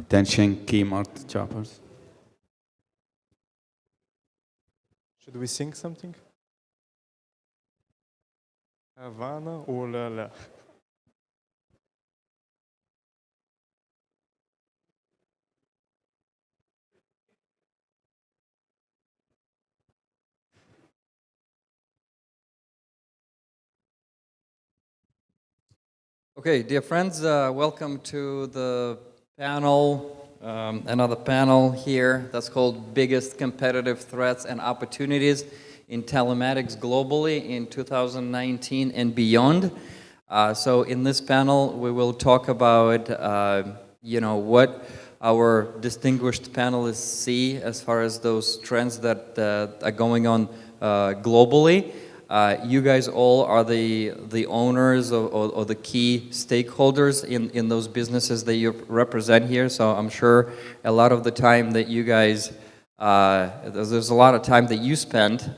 Tension key marked choppers. Should we sing something? Havana, oh la la. Okay, dear friends, welcome to the panel, another panel here that's called Biggest Competitive Threats and Opportunities in Telematics Globally in 2019 and Beyond. So in this panel, we will talk about, what our distinguished panelists see as far as those trends that are going on globally. You guys all are the owners or the key stakeholders in those businesses that you represent here. So I'm sure a lot of the time that you guys, there's a lot of time that you spend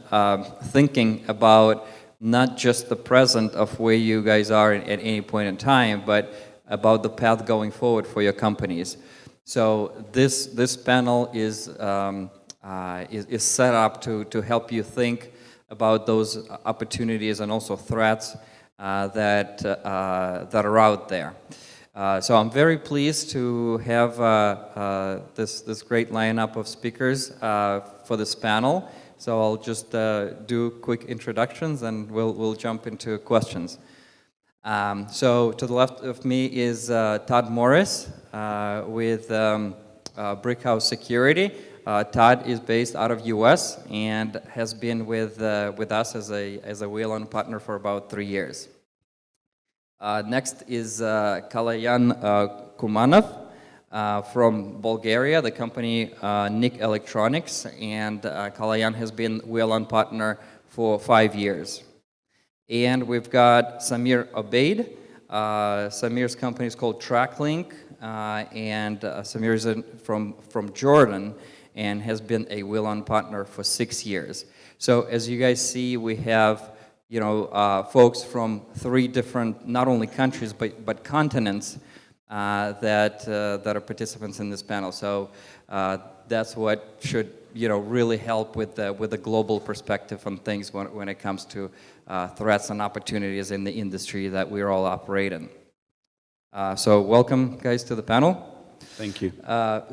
thinking about not just the present of where you guys are at any point in time, but about the path going forward for your companies. So this panel is set up to help you think about those opportunities and also threats that are out there. So I'm very pleased to have this great lineup of speakers for this panel. So I'll just do quick introductions and we'll jump into questions. So to the left of me is Todd Morris with BRICKHOUSE Security. Todd is based out of US and has been with us as a wheel-on partner for about 3 years. Next is Kaloyan Kumanov from Bulgaria, the company NIC Electronics, and Kaloyan has been wheel-on partner for 5 years. And we've got Samir Obeid. Samir's company is called Traklink, and Samir is from Jordan and has been a wheel-on partner for 6 years. So as you guys see, we have folks from 3 different, not only countries, but continents that are participants in this panel. So that's what should really help with the global perspective on things when it comes to threats and opportunities in the industry that we all operate in. So welcome, guys, to the panel. Thank you.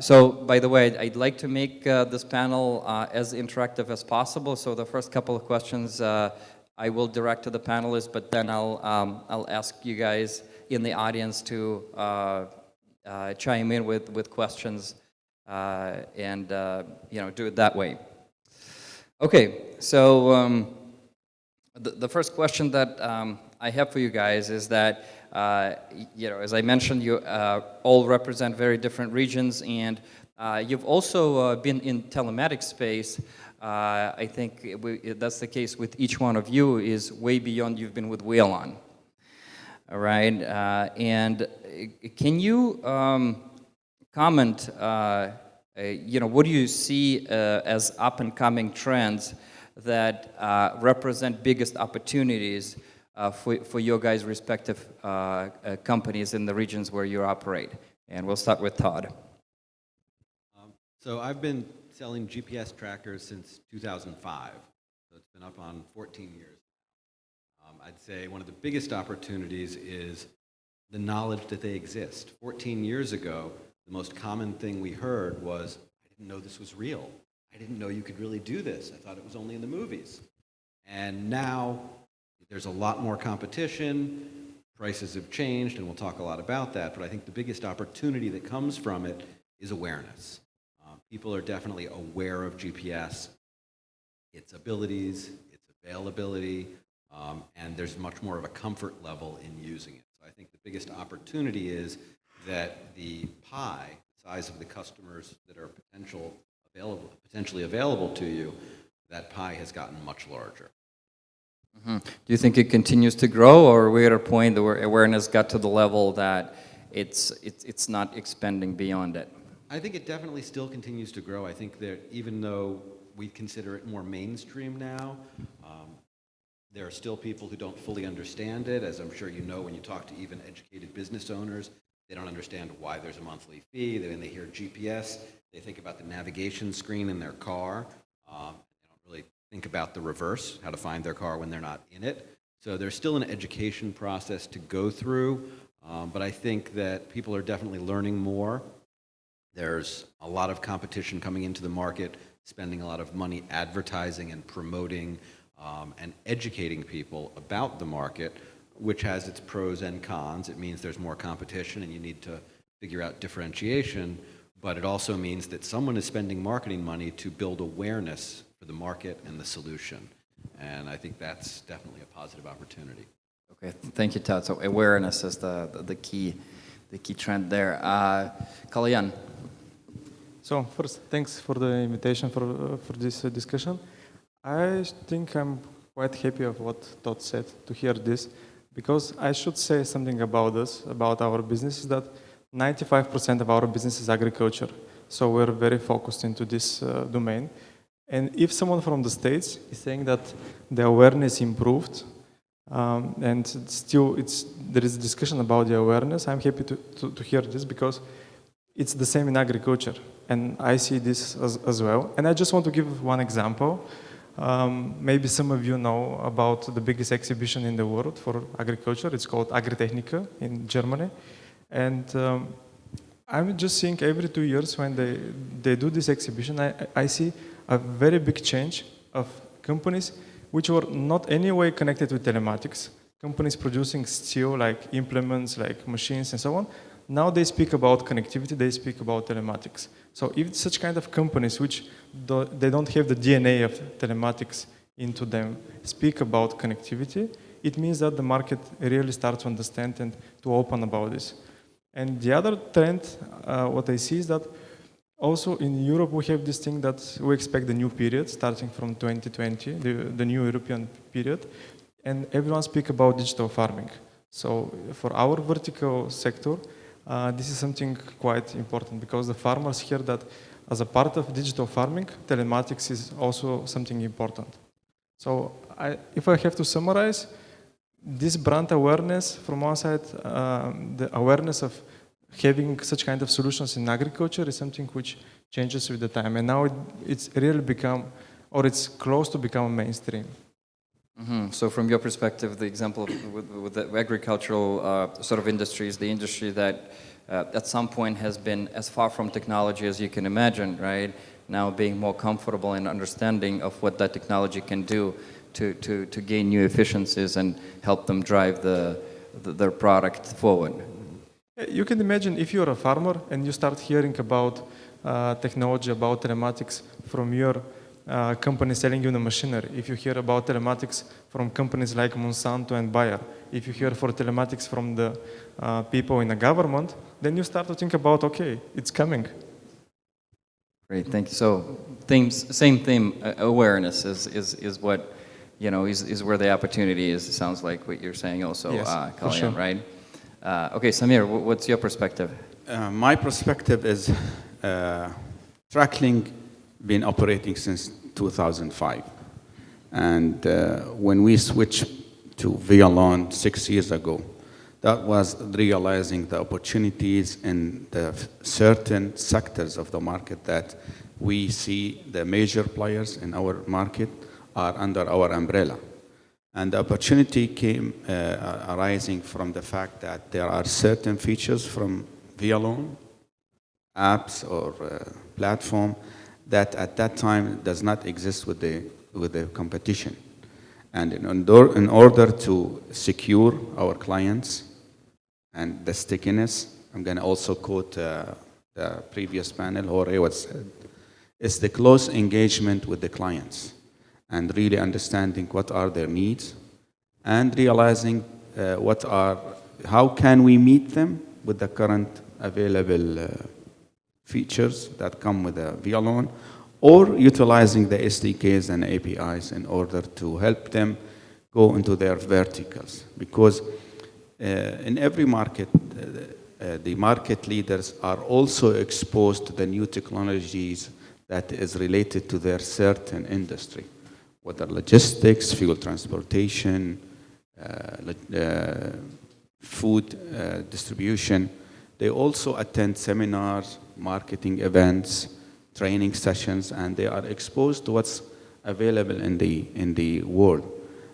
So, by the way, I'd like to make this panel as interactive as possible. So the first couple of questions I will direct to the panelists, but then I'll ask you guys in the audience to chime in with questions and do it that way. Okay, so the first question that I have for you guys is that as I mentioned, you all represent very different regions, and you've also been in telematics space. I think that's the case with each one of you, is way beyond you've been with wheel-on. All right, and can you comment, what do you see as up-and-coming trends that represent biggest opportunities for your guys' respective companies in the regions where you operate? And we'll start with Todd. So I've been selling GPS trackers since 2005. So it's been up on 14 years. I'd say one of the biggest opportunities is the knowledge that they exist. 14 years ago, the most common thing we heard was, I didn't know this was real. I didn't know you could really do this. I thought it was only in the movies. And now there's a lot more competition, prices have changed, and we'll talk a lot about that, but I think the biggest opportunity that comes from it is awareness. People are definitely aware of GPS, its abilities, its availability, and there's much more of a comfort level in using it. So I think the biggest opportunity is that the pie, the size of the customers that are potentially available to you, that pie has gotten much larger. Mm-hmm. Do you think it continues to grow, or are we at a point where awareness got to the level that it's not expanding beyond it? I think it definitely still continues to grow. I think that even though we consider it more mainstream now, There are still people who don't fully understand it, as I'm sure you know when you talk to even educated business owners. They don't understand why there's a monthly fee. When they hear GPS, they think about the navigation screen in their car. They don't really think about the reverse, how to find their car when they're not in it. So there's still an education process to go through, but I think that people are definitely learning more. There's a lot of competition coming into the market, spending a lot of money advertising and promoting and educating people about the market, which has its pros and cons. It means there's more competition and you need to figure out differentiation, but it also means that someone is spending marketing money to build awareness for the market and the solution. And I think that's definitely a positive opportunity. Okay, thank you, Todd. So awareness is the key trend there. Kaloyan. So first, thanks for the invitation for this discussion. I think I'm quite happy of what Todd said to hear this, because I should say something about us, about our business, is that 95% of our business is agriculture. So we're very focused into this domain. And if someone from the States is saying that the awareness improved, and still there is a discussion about the awareness, I'm happy to hear this, because it's the same in agriculture. And I see this as well. And I just want to give one example. Maybe some of you know about the biggest exhibition in the world for agriculture. It's called Agritechnica in Germany. And I'm just seeing every 2 years when they do this exhibition, I see a very big change of companies which were not anyway connected with telematics. Companies producing still like implements, like machines and so on. Now they speak about connectivity, they speak about telematics. So if such kind of companies which they don't have the DNA of telematics into them speak about connectivity, it means that the market really starts to understand and to open about this. And the other trend, what I see is that also in Europe we have this thing that we expect the new period starting from 2020, the new European period, and everyone speak about digital farming. So for our vertical sector, this is something quite important, because the farmers hear that as a part of digital farming, telematics is also something important. So if I have to summarize, this brand awareness from one side, the awareness of having such kind of solutions in agriculture is something which changes with the time. And now it's really become, or it's close to become mainstream. Mm-hmm. So from your perspective, the example with the agricultural sort of industry is the industry that at some point has been as far from technology as you can imagine, right? Now being more comfortable in understanding of what that technology can do to gain new efficiencies and help them drive their product forward. You can imagine if you're a farmer and you start hearing about technology, about telematics from your company selling you the machinery, if you hear about telematics from companies like Monsanto and Bayer, if you hear for telematics from the people in the government, then you start to think about, okay, it's coming. Great, thank you. So same theme, awareness is what, you know, is where the opportunity is. It sounds like what you're saying also, yes, Kaloyan, sure. right? Okay, Samir, what's your perspective? My perspective is Traklink been operating since 2005. And when we switched to VLON 6 years ago, that was realizing the opportunities in the certain sectors of the market that we see the major players in our market are under our umbrella. And the opportunity came arising from the fact that there are certain features from VLON, apps or platform that at that time does not exist with the competition. And in order to secure our clients and the stickiness, I'm going to also quote the previous panel, Jorge, what said, is the close engagement with the clients and really understanding what are their needs and realizing how can we meet them with the current available features that come with a VLON, or utilizing the SDKs and APIs in order to help them go into their verticals. Because in every market, the market leaders are also exposed to the new technologies that is related to their certain industry. whether logistics, fuel transportation, food distribution. They also attend seminars, marketing events, training sessions, and they are exposed to what's available in the world.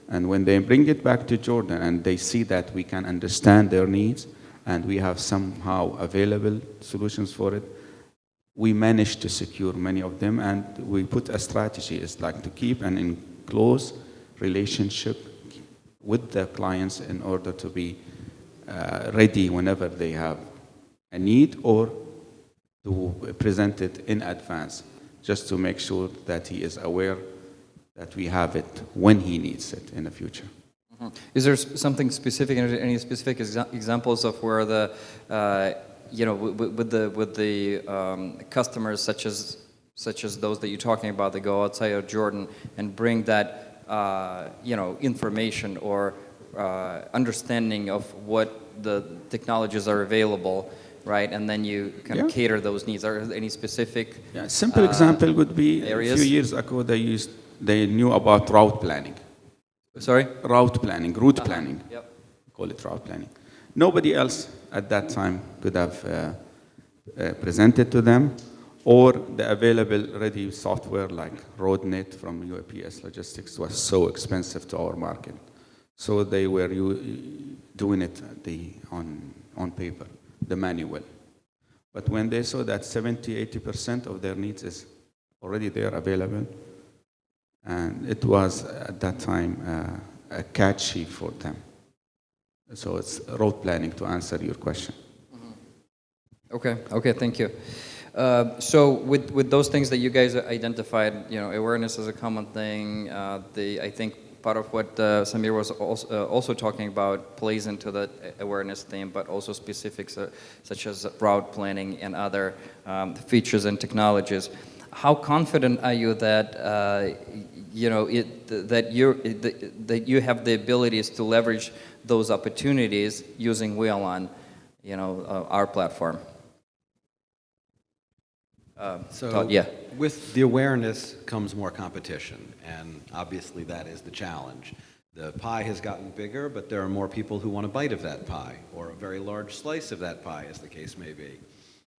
And when they bring it back to Jordan and they see that we can understand their needs and we have somehow available solutions for it, we managed to secure many of them, and we put a strategy. It's like to keep an in close relationship with the clients in order to be ready whenever they have a need, or to present it in advance, just to make sure that he is aware that we have it when he needs it in the future. Mm-hmm. Is there something specific, any specific examples of where the, with the customers such as those that you're talking about that go outside of Jordan and bring that, information or understanding of what the technologies are available, right? And then you kind of cater those needs. Are there any specific a simple example would be areas? A few years ago they knew about route planning. Sorry? Route planning. Yep. Call it route planning. Nobody else at that time could have presented to them, or the available ready software like RoadNet from UPS Logistics was so expensive to our market. So they were doing it on paper, the manual. But when they saw that 70-80% of their needs is already there available, and it was at that time a catchy for them. So it's road planning, to answer your question. Mm-hmm. Okay, thank you. So with those things that you guys identified, awareness is a common thing. I think part of what Samir was also talking about plays into the awareness theme, but also specifics such as route planning and other features and technologies. How confident are you that that you have the abilities to leverage those opportunities using Wheelon, our platform? Todd, yeah. With the awareness comes more competition, and obviously that is the challenge. The pie has gotten bigger, but there are more people who want a bite of that pie, or a very large slice of that pie, as the case may be.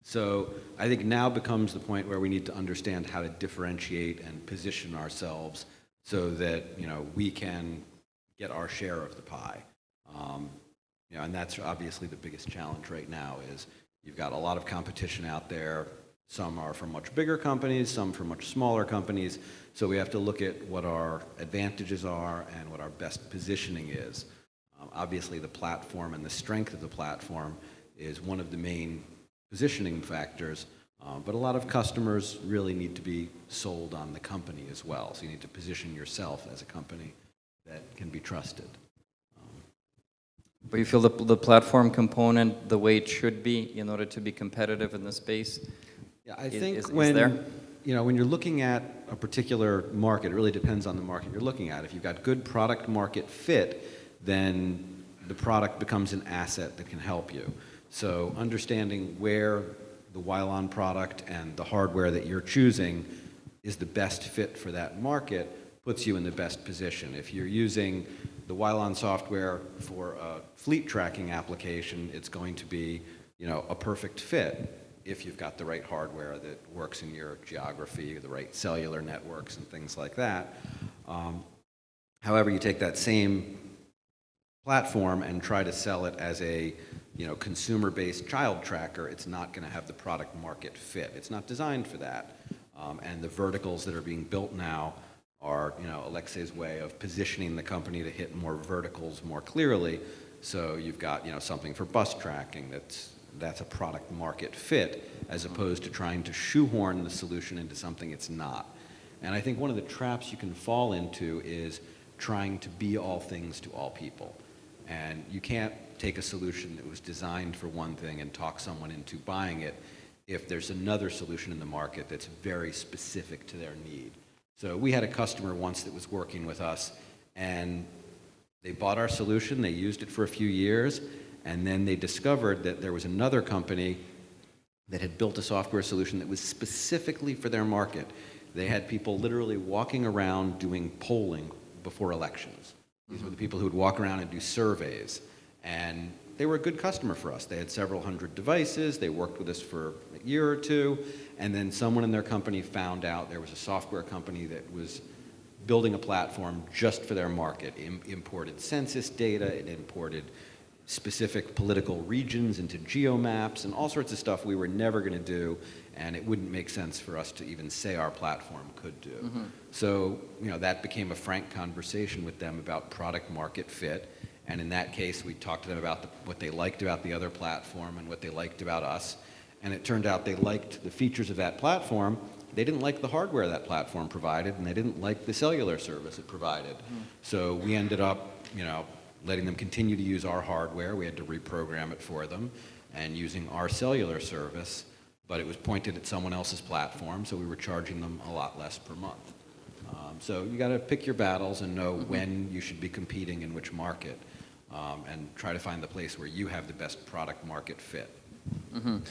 So I think now becomes the point where we need to understand how to differentiate and position ourselves so that we can get our share of the pie. And that's obviously the biggest challenge right now. Is you've got a lot of competition out there. Some are from much bigger companies, some from much smaller companies. So we have to look at what our advantages are and what our best positioning is. Obviously, the platform and the strength of the platform is one of the main positioning factors, but a lot of customers really need to be sold on the company as well. So you need to position yourself as a company that can be trusted. But you feel the platform component the way it should be in order to be competitive in the space? Yeah, I think when you're looking at a particular market, it really depends on the market you're looking at. If you've got good product market fit, then the product becomes an asset that can help you. So understanding where the Wheelon product and the hardware that you're choosing is the best fit for that market puts you in the best position. If you're using the Wheelon software for a fleet tracking application, it's going to be a perfect fit if you've got the right hardware that works in your geography, the right cellular networks and things like that. However, you take that same platform and try to sell it as a consumer-based child tracker, it's not going to have the product market fit. It's not designed for that. And the verticals that are being built now are, Alexei's way of positioning the company to hit more verticals more clearly. So you've got, something for bus tracking that's a product market fit, as opposed to trying to shoehorn the solution into something it's not. And I think one of the traps you can fall into is trying to be all things to all people. And you can't take a solution that was designed for one thing and talk someone into buying it if there's another solution in the market that's very specific to their need. So we had a customer once that was working with us, and they bought our solution, they used it for a few years, and then they discovered that there was another company that had built a software solution that was specifically for their market. they had people literally walking around doing polling before elections. These were the people who would walk around and do surveys. And they were a good customer for us. They had several hundred devices. They worked with us for a year or two. And then someone in their company found out there was a software company that was building a platform just for their market. Imported census data, it imported specific political regions into geomaps, and all sorts of stuff we were never going to do, and it wouldn't make sense for us to even say our platform could do. So, that became a frank conversation with them about product market fit, and in that case, we talked to them about what they liked about the other platform and what they liked about us, and it turned out they liked the features of that platform. They didn't like the hardware that platform provided, and they didn't like the cellular service it provided. So we ended up, letting them continue to use our hardware. We had to reprogram it for them, and using our cellular service, but it was pointed at someone else's platform, so we were charging them a lot less per month. So you got to pick your battles and know when you should be competing in which market, and try to find the place where you have the best product market fit.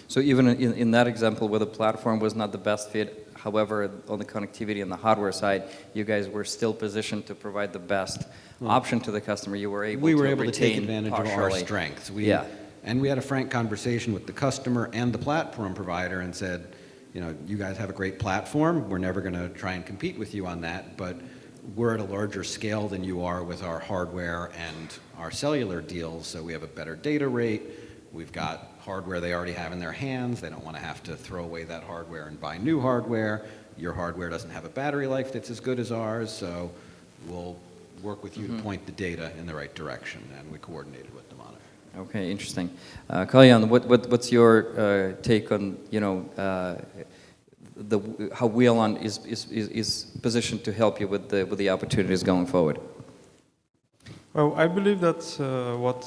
So even in that example where the platform was not the best fit, however, on the connectivity and the hardware side, you guys were still positioned to provide the best option to the customer. You were able to take advantage of our strengths. And we had a frank conversation with the customer and the platform provider and said, you guys have a great platform. We're never going to try and compete with you on that, but we're at a larger scale than you are with our hardware and our cellular deals, so we have a better data rate. We've got hardware they already have in their hands. They don't want to have to throw away that hardware and buy new hardware. Your hardware doesn't have a battery life that's as good as ours, so we'll work with you to point the data in the right direction, and we coordinated with them on it. Okay, interesting. Kaloyan, what's your take on how Wheelon is positioned to help you with the opportunities going forward? Well, I believe that what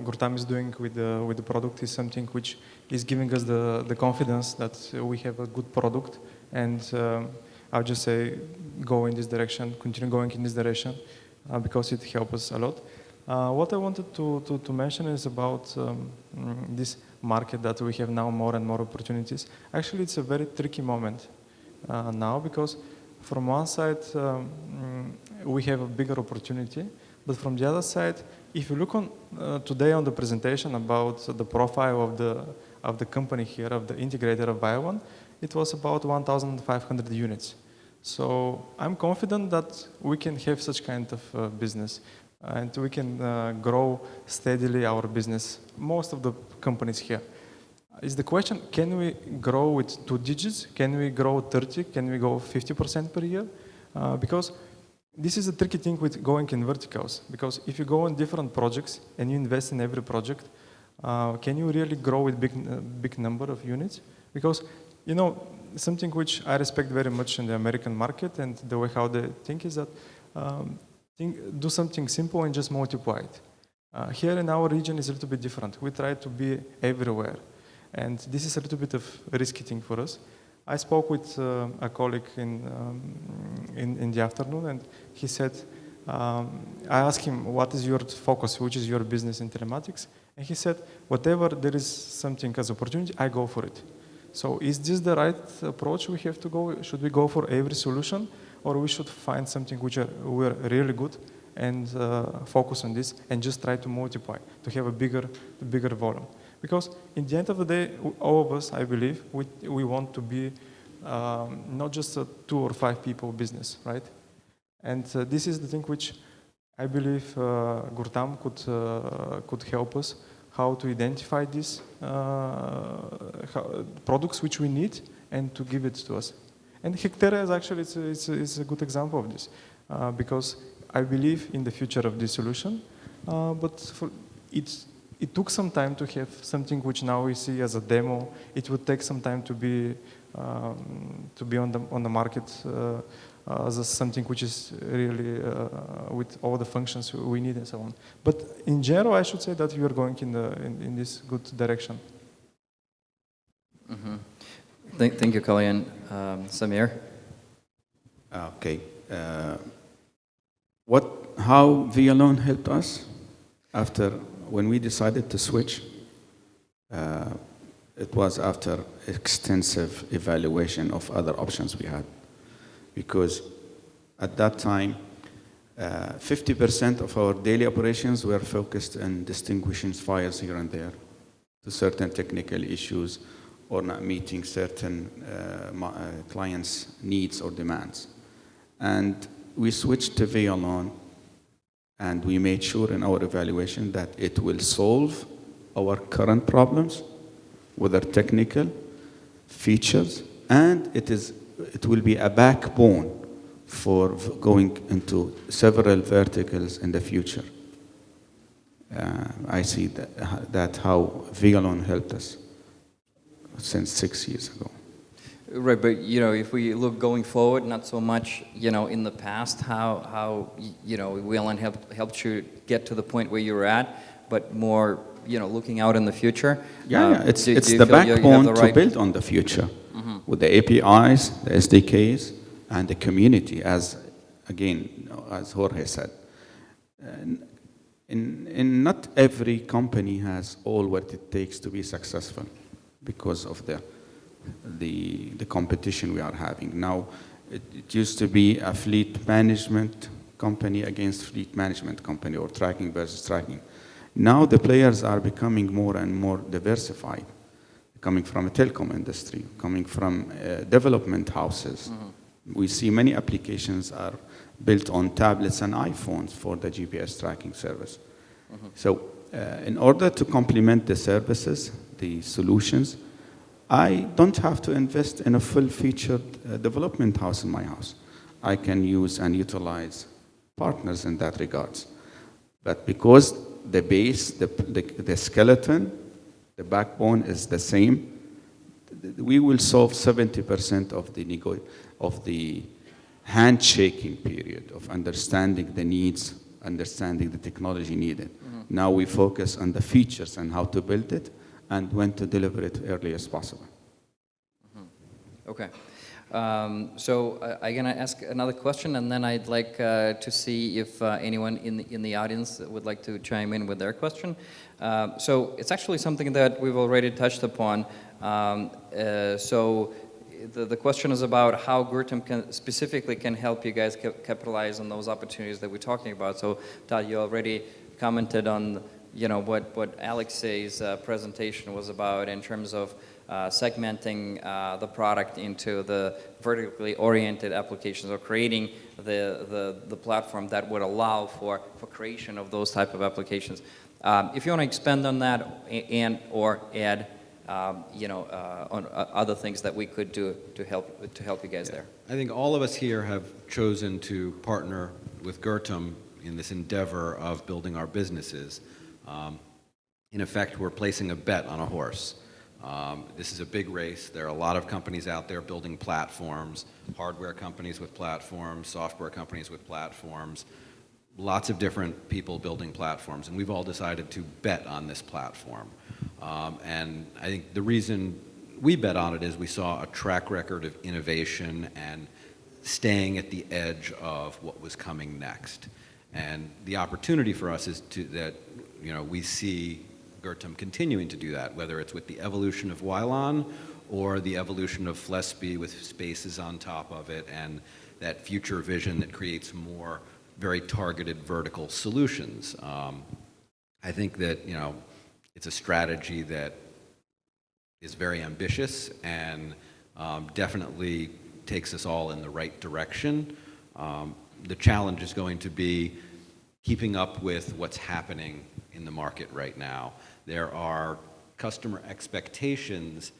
Gurtam is doing with the product is something which is giving us the confidence that we have a good product, and I'll just say go in this direction, continue going in this direction, because it helps us a lot. What I wanted to mention is about this market that we have now more and more opportunities. Actually, it's a very tricky moment now, because from one side we have a bigger opportunity, but from the other side, if you look on today on the presentation about the profile of the company here, of the integrator of Wheelon, it was about 1,500 units. So I'm confident that we can have such kind of business, and we can grow steadily our business. Most of the companies here. Is the question, can we grow with 2 digits? Can we grow 30? Can we go 50% per year? Because this is a tricky thing with going in verticals, because if you go on different projects and you invest in every project, can you really grow with big number of units? Because, something which I respect very much in the American market and the way how they think is that do something simple and just multiply it. Here in our region is a little bit different. We try to be everywhere, and this is a little bit of a risky thing for us. I spoke with a colleague in the afternoon, and he said, I asked him, what is your focus, which is your business in telematics? And he said, whatever there is something as opportunity, I go for it. So is this the right approach we have to go? Should we go for every solution, or we should find something which we're really good and focus on this and just try to multiply, to have a bigger volume? Because in the end of the day, all of us, I believe, we want to be not just a 2 or 5 people business, right? And this is the thing which I believe Gurtam could help us, how to identify these products which we need and to give it to us. And Hectera is actually it's a good example of this, because I believe in the future of this solution, but it took some time to have something which now we see as a demo. It would take some time to be on the market as something which is really with all the functions we need and so on. But in general, I should say that we are going in this good direction. Mm-hmm. Thank you, Kaloyan. Samir? Okay. How Wheelon helped us after when we decided to switch? It was after extensive evaluation of other options we had. because at that time, 50% of our daily operations were focused on distinguishing files here and there to certain technical issues or not meeting certain clients' needs or demands. And we switched to VLAN, and we made sure in our evaluation that it will solve our current problems, whether technical, features, and it will be a backbone for going into several verticals in the future. I see that how VLAN helped us since 6 years ago. Right, but if we look going forward, not so much in the past, how VLAN helped you get to the point where you're at, but more looking out in the future. It's the backbone to build on the future with the APIs, the SDKs, and the community. As Jorge said, in not every company has all what it takes to be successful because of the competition we are having. Now, it used to be a fleet management company against fleet management company, or tracking versus tracking. Now the players are becoming more and more diversified, coming from a telecom industry, coming from development houses. We see many applications are built on tablets and iPhones for the GPS tracking service. So in order to complement the services, the solutions, I don't have to invest in a full-featured development house in my house. I can use and utilize partners in that regards. But because the base, the skeleton, the backbone is the same, we will solve 70% of the handshaking period of understanding the needs, understanding the technology needed. Now we focus on the features and how to build it and when to deliver it early as possible. Okay. So I'm going to ask another question, and then I'd like to see if anyone in the audience would like to chime in with their question. So it's actually something that we've already touched upon. So the question is about how Gurtam specifically can help you guys capitalize on those opportunities that we're talking about. So Todd, you already commented on what Alexei's presentation was about in terms of segmenting the product into the vertically oriented applications, or creating the platform that would allow for creation of those type of applications. If you want to expand on that or add on other things that we could do to help you guys there. I think all of us here have chosen to partner with Gurtam in this endeavor of building our businesses. In effect, we're placing a bet on a horse. This is a big race. There are a lot of companies out there building platforms, hardware companies with platforms, software companies with platforms, lots of different people building platforms, and we've all decided to bet on this platform. And I think the reason we bet on it is we saw a track record of innovation and staying at the edge of what was coming next. And the opportunity for us is that we see Gurtam continuing to do that, whether it's with the evolution of Wylon or the evolution of Flesby with spaces on top of it, and that future vision that creates more very targeted vertical solutions. I think that it's a strategy that is very ambitious and definitely takes us all in the right direction. The challenge is going to be keeping up with what's happening in the market right now. There are customer expectations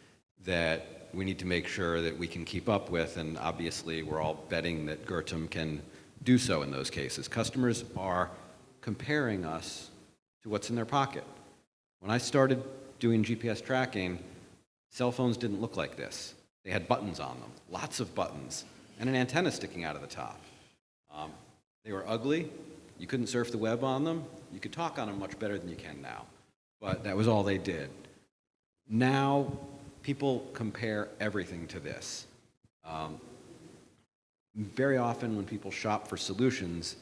that we need to make sure that we can keep up with, and obviously we're all betting that Gurtam can do so in those cases. Customers are comparing us to what's in their pocket. When I started doing GPS tracking, cell phones didn't look like this. They had buttons on them, lots of buttons, and an antenna sticking out of the top. They were ugly. You couldn't surf the web on them. You could talk on them much better than you can now. But that was all they did. Now, people compare everything to this. Very often when people shop for solutions,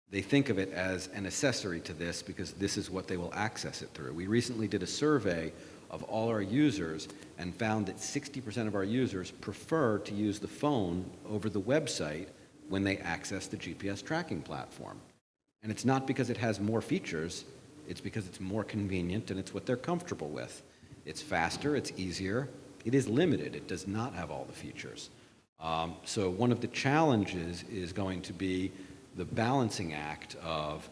they think of it as an accessory to this because this is what they will access it through. We recently did a survey of all our users and found that 60% of our users prefer to use the phone over the website when they access the GPS tracking platform. And it's not because it has more features, it's because it's more convenient and it's what they're comfortable with. It's faster, it's easier, it is limited, it does not have all the features. So one of the challenges is going to be the balancing act of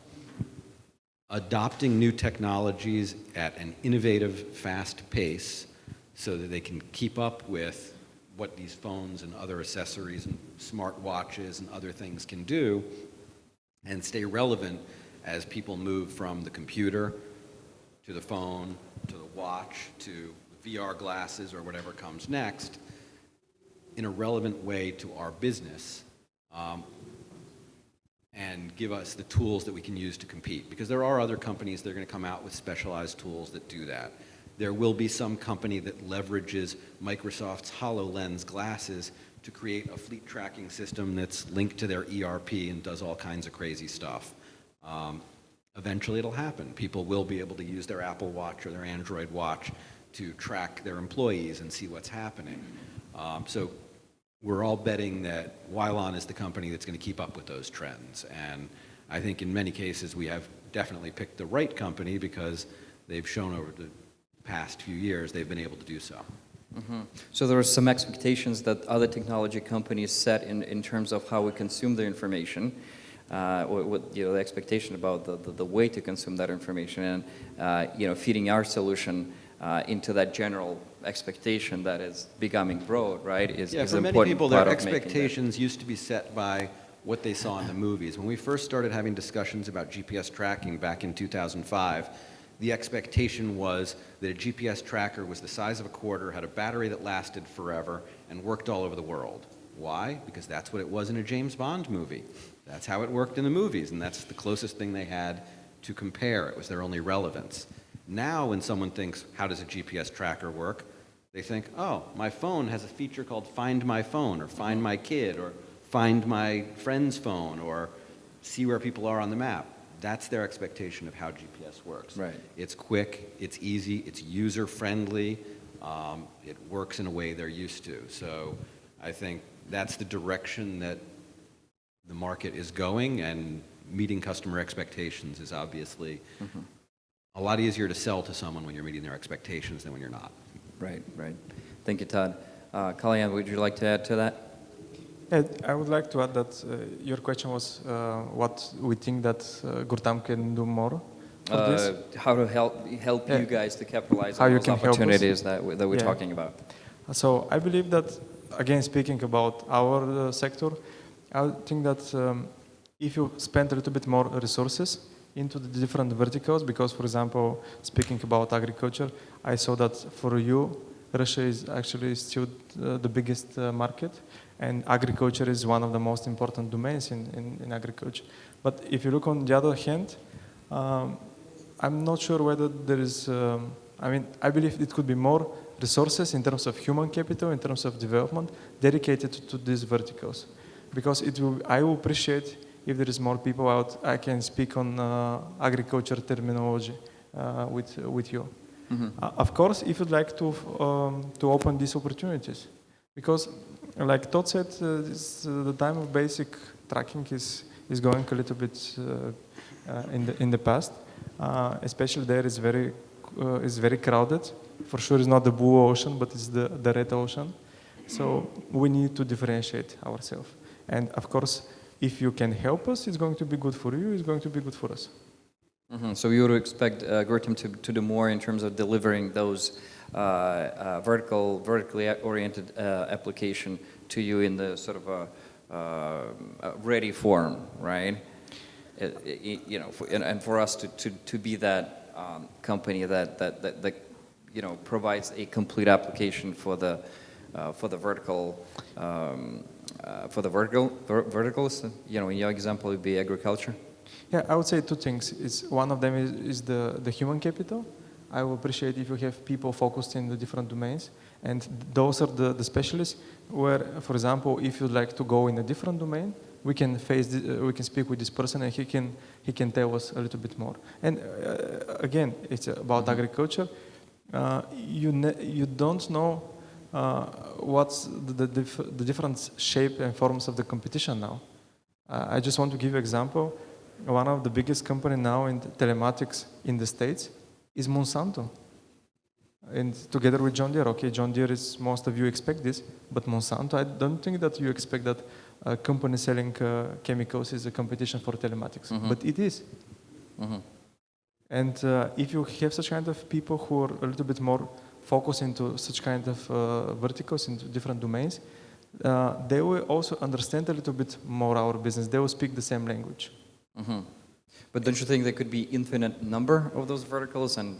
adopting new technologies at an innovative, fast pace so that they can keep up with what these phones and other accessories and smart watches and other things can do, and stay relevant as people move from the computer to the phone, to the watch, to VR glasses or whatever comes next, in a relevant way to our business, and give us the tools that we can use to compete. Because there are other companies that are going to come out with specialized tools that do that. There will be some company that leverages Microsoft's HoloLens glasses to create a fleet tracking system that's linked to their ERP and does all kinds of crazy stuff. Eventually it'll happen. People will be able to use their Apple Watch or their Android Watch to track their employees and see what's happening. So we're all betting that Wylon is the company that's going to keep up with those trends. And I think in many cases we have definitely picked the right company because they've shown over the past few years they've been able to do so. Mm-hmm. So there are some expectations that other technology companies set in terms of how we consume the information, what, the expectation about the way to consume that information, and feeding our solution into that general expectation that is becoming broad, right? For many people, their expectations used to be set by what they saw in the movies. When we first started having discussions about GPS tracking back in 2005, the expectation was that a GPS tracker was the size of a quarter, had a battery that lasted forever, and worked all over the world. Why? Because that's what it was in a James Bond movie. That's how it worked in the movies, and that's the closest thing they had to compare. It was their only relevance. Now, when someone thinks, how does a GPS tracker work? They think, oh, my phone has a feature called Find My Phone, or Find My Kid, or Find My Friend's Phone, or see where people are on the map. That's their expectation of how GPS works. Right. It's quick, it's easy, it's user-friendly, it works in a way they're used to. So I think that's the direction that the market is going, and meeting customer expectations is obviously a lot easier to sell to someone when you're meeting their expectations than when you're not. Right. Thank you, Todd. Kaloyan, would you like to add to that? I would like to add that your question was what we think that Gurtam can do more for this. How to help you guys to capitalize How on you those can help us. opportunities that we're talking about. So I believe that, again, speaking about our sector, I think that if you spend a little bit more resources into the different verticals, because, for example, speaking about agriculture, I saw that for you, Russia is actually still the biggest market, and agriculture is one of the most important domains in agriculture. But if you look on the other hand, I'm not sure whether there is, I believe it could be more resources in terms of human capital, in terms of development, dedicated to these verticals. Because I will appreciate if there is more people out, I can speak on agriculture terminology with you. Of course, if you'd like to open these opportunities, because like Todd said, the time of basic tracking is going a little bit in the past. Especially there is very crowded. For sure, it's not the blue ocean, but it's the red ocean. So we need to differentiate ourselves. And of course, if you can help us, it's going to be good for you. It's going to be good for us. So you would expect Gurtam to do more in terms of delivering those vertically oriented application to you in the sort of a ready form, right? And for us to be that company that provides a complete application for the vertical. For the verticals, in your example, would be agriculture. Yeah, I would say two things. One of them is the human capital. I would appreciate if you have people focused in the different domains, and those are the specialists. Where, for example, if you'd like to go in a different domain, we can speak with this person, and he can tell us a little bit more. And again, it's about agriculture. you don't know what's the different shape and forms of the competition now. I just want to give you an example. One of the biggest company now in telematics in the States is Monsanto. And together with John Deere. Okay, John Deere is, most of you expect this, but Monsanto, I don't think that you expect that a company selling chemicals is a competition for telematics, but it is. And if you have such kind of people who are a little bit more focused into such kind of verticals, into different domains, they will also understand a little bit more our business. They will speak the same language. But don't you think there could be infinite number of those verticals, and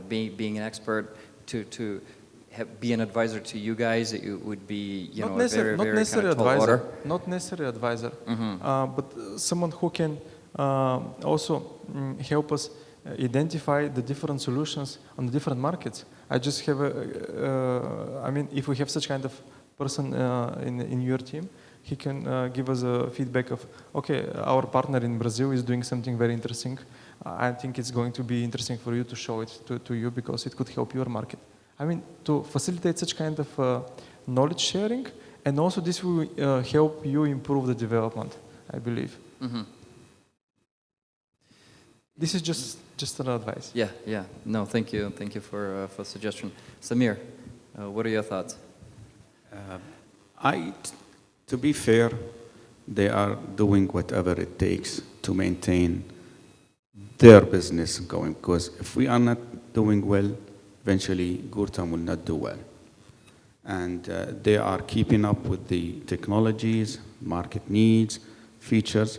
being an expert to be an advisor to you guys, it would be a very kind of tall order? Not necessarily advisor, but someone who can also help us identify the different solutions on the different markets. I just have if we have such kind of person in your team, he can give us a feedback of, okay, our partner in Brazil is doing something very interesting. I think it's going to be interesting for you to show it to you because it could help your market. To facilitate such kind of knowledge sharing, and also this will help you improve the development, I believe. This is just an advice. Yeah. No, thank you for suggestion. Samir, what are your thoughts? To be fair, they are doing whatever it takes to maintain their business going, because if we are not doing well, eventually Gurtam will not do well. And they are keeping up with the technologies, market needs, features.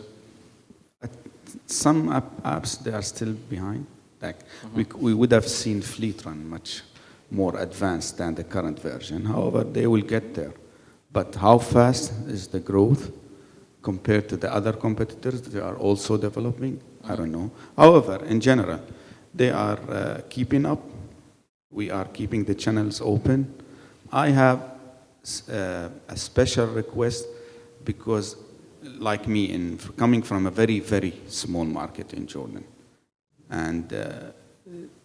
Some apps, they are still behind. Like we would have seen Fleet Run much more advanced than the current version. However, they will get there. But how fast is the growth compared to the other competitors that are also developing? I don't know. However, in general, they are keeping up. We are keeping the channels open. I have a special request because, like me, coming from a very, very small market in Jordan, and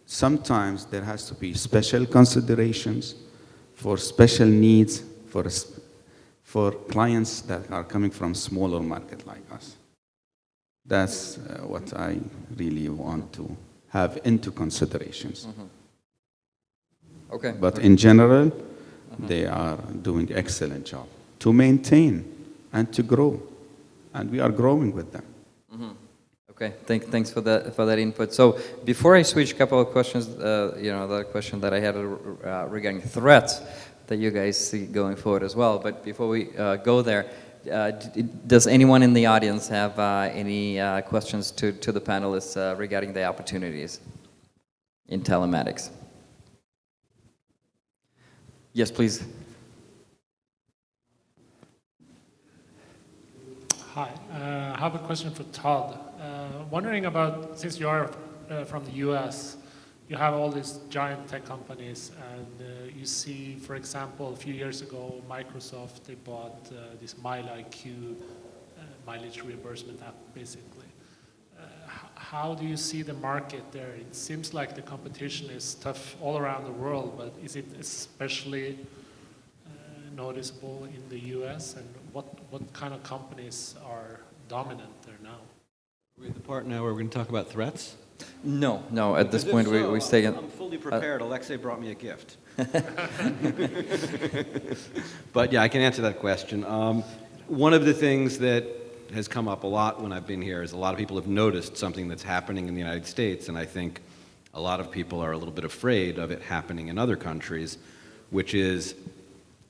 sometimes there has to be special considerations for special needs for clients that are coming from smaller market like us. That's what I really want to have into considerations. Okay. But in general, they are doing excellent job to maintain and to grow, and we are growing with them. Okay, thanks for that input. So before I switch, a couple of questions. The question that I had regarding threats that you guys see going forward as well. But before we go there, does anyone in the audience have any questions to the panelists regarding the opportunities in telematics? Yes, please. Hi, I have a question for Todd. Wondering about, since you are from the US, you have all these giant tech companies, and you see, for example, a few years ago, Microsoft, they bought this MileIQ mileage reimbursement app, basically. How do you see the market there? It seems like the competition is tough all around the world, but is it especially noticeable in the US? And what kind of companies are dominant there now? We're at the part now where we're going to talk about threats. No. At this point, we stay. I'm fully prepared. Alexei brought me a gift. But yeah, I can answer that question. One of the things that has come up a lot when I've been here is a lot of people have noticed something that's happening in the United States, and I think a lot of people are a little bit afraid of it happening in other countries, which is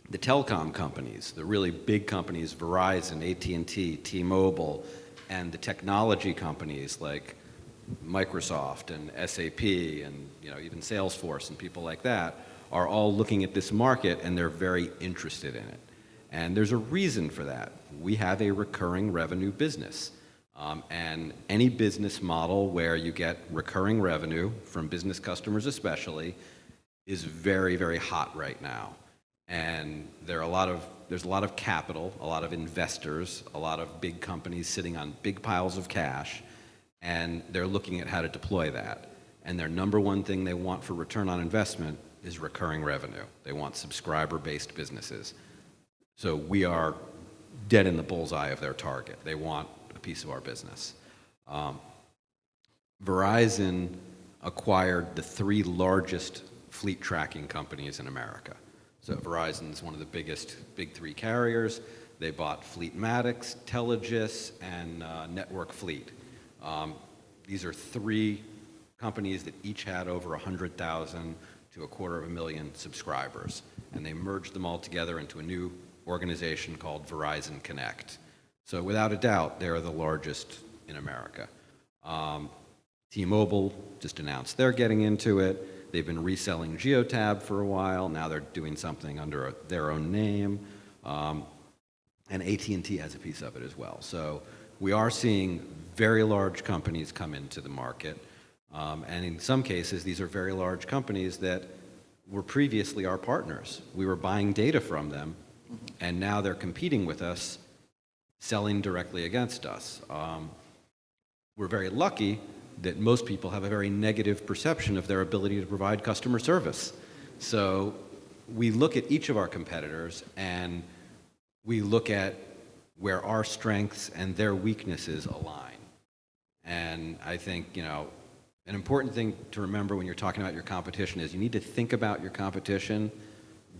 the telecom companies, the really big companies, Verizon, AT&T, T-Mobile, and the technology companies like Microsoft and SAP and even Salesforce and people like that are all looking at this market, and they're very interested in it. And there's a reason for that. We have a recurring revenue business. And any business model where you get recurring revenue from business customers especially is very, very hot right now. And there's a lot of capital, a lot of investors, a lot of big companies sitting on big piles of cash, and they're looking at how to deploy that. And their number one thing they want for return on investment is recurring revenue. They want subscriber-based businesses. So we are dead in the bullseye of their target. They want a piece of our business. Verizon acquired the 3 largest fleet tracking companies in America. So Verizon is one of the biggest big 3 carriers. They bought Fleetmatics, Tellegis, and Network Fleet. These are 3 companies that each had over 100,000 to 250,000 subscribers. And they merged them all together into a new organization called Verizon Connect. So without a doubt, they're the largest in America. T-Mobile just announced they're getting into it. They've been reselling Geotab for a while. Now they're doing something under their own name. And AT&T has a piece of it as well. So we are seeing very large companies come into the market. And in some cases, these are very large companies that were previously our partners. We were buying data from them, and now they're competing with us, selling directly against us. We're very lucky that most people have a very negative perception of their ability to provide customer service. So we look at each of our competitors, and we look at where our strengths and their weaknesses align. And I think, an important thing to remember when you're talking about your competition is you need to think about your competition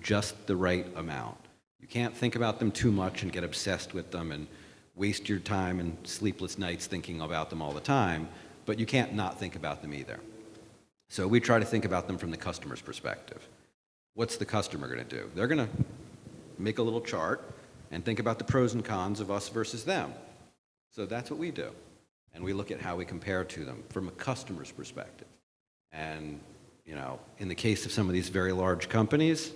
just the right amount. You can't think about them too much and get obsessed with them and waste your time and sleepless nights thinking about them all the time, but you can't not think about them either. So we try to think about them from the customer's perspective. What's the customer going to do? They're going to make a little chart and think about the pros and cons of us versus them. So that's what we do. And we look at how we compare to them from a customer's perspective. And, in the case of some of these very large companies,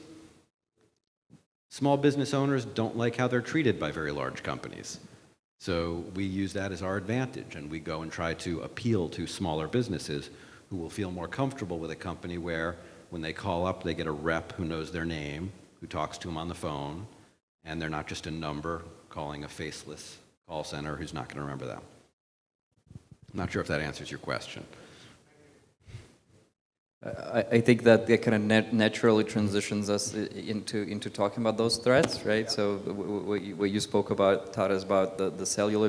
small business owners don't like how they're treated by very large companies. So we use that as our advantage, and we go and try to appeal to smaller businesses who will feel more comfortable with a company where when they call up, they get a rep who knows their name, who talks to them on the phone, and they're not just a number calling a faceless call center who's not going to remember them. I'm not sure if that answers your question. I think that it kind of naturally transitions us into talking about those threats, right? Yeah. So what you spoke about, Todd, is about the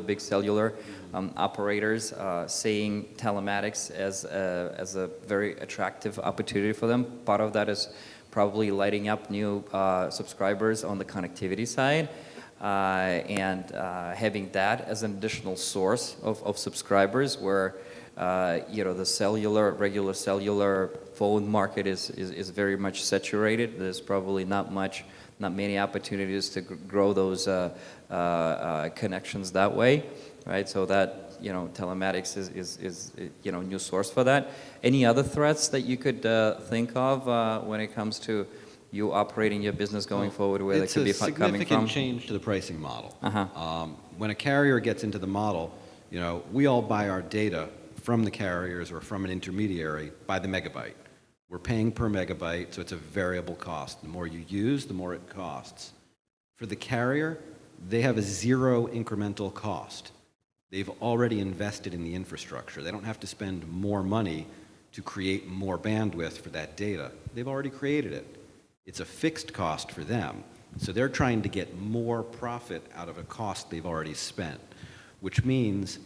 big cellular operators seeing telematics as a very attractive opportunity for them. Part of that is probably lighting up new subscribers on the connectivity side. And having that as an additional source of subscribers where the regular cellular phone market is very much saturated. There's probably not many opportunities to grow those connections that way, right? So that telematics is new source for that. Any other threats that you could think of when it comes to you operating your business going forward, where they could be coming from? It's a significant change to the pricing model. When a carrier gets into the model, we all buy our data from the carriers or from an intermediary by the megabyte. We're paying per megabyte, so it's a variable cost. The more you use, the more it costs. For the carrier, they have a 0 incremental cost. They've already invested in the infrastructure. They don't have to spend more money to create more bandwidth for that data. They've already created it. It's a fixed cost for them. So they're trying to get more profit out of a cost they've already spent, which means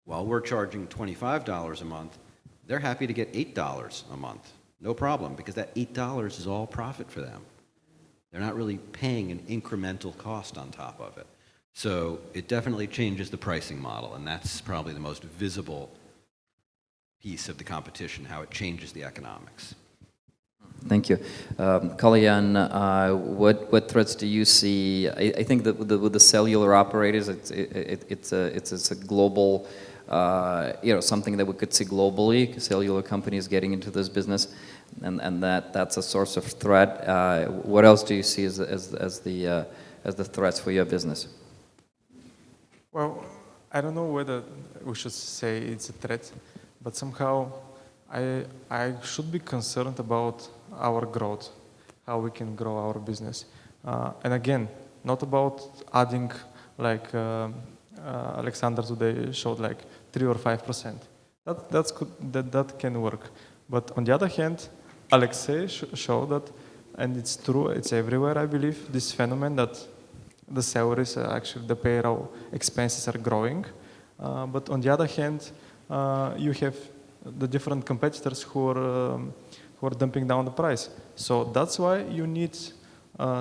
while we're charging $25 a month, they're happy to get $8 a month. No problem, because that $8 is all profit for them. They're not really paying an incremental cost on top of it. So it definitely changes the pricing model, and that's probably the most visible piece of the competition, how it changes the economics. Thank you. Kaloyan, what threats do you see? I think that with the cellular operators, it's a global, something that we could see globally, cellular companies getting into this business, and that's a source of threat. What else do you see as the threats for your business? Well, I don't know whether we should say it's a threat, but somehow I should be concerned about our growth, how we can grow our business. And again, not about adding, like Alexander today showed, like 3 or 5%. that can work. But on the other hand, Alexei showed that, and it's true, it's everywhere, I believe, this phenomenon that the salaries, actually the payroll expenses are growing. But on the other hand, you have the different competitors who are dumping down the price. So that's why you need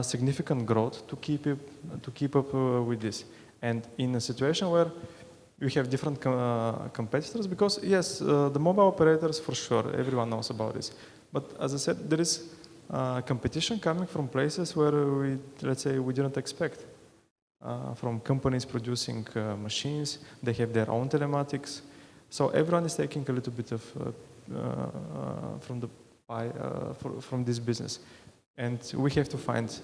significant growth to keep up with this. And in a situation where you have different competitors, because yes, the mobile operators for sure, everyone knows about this. But as I said, there is competition coming from places where let's say we didn't expect. From companies producing machines, they have their own telematics. So everyone is taking a little bit of from the pie from this business, and we have to find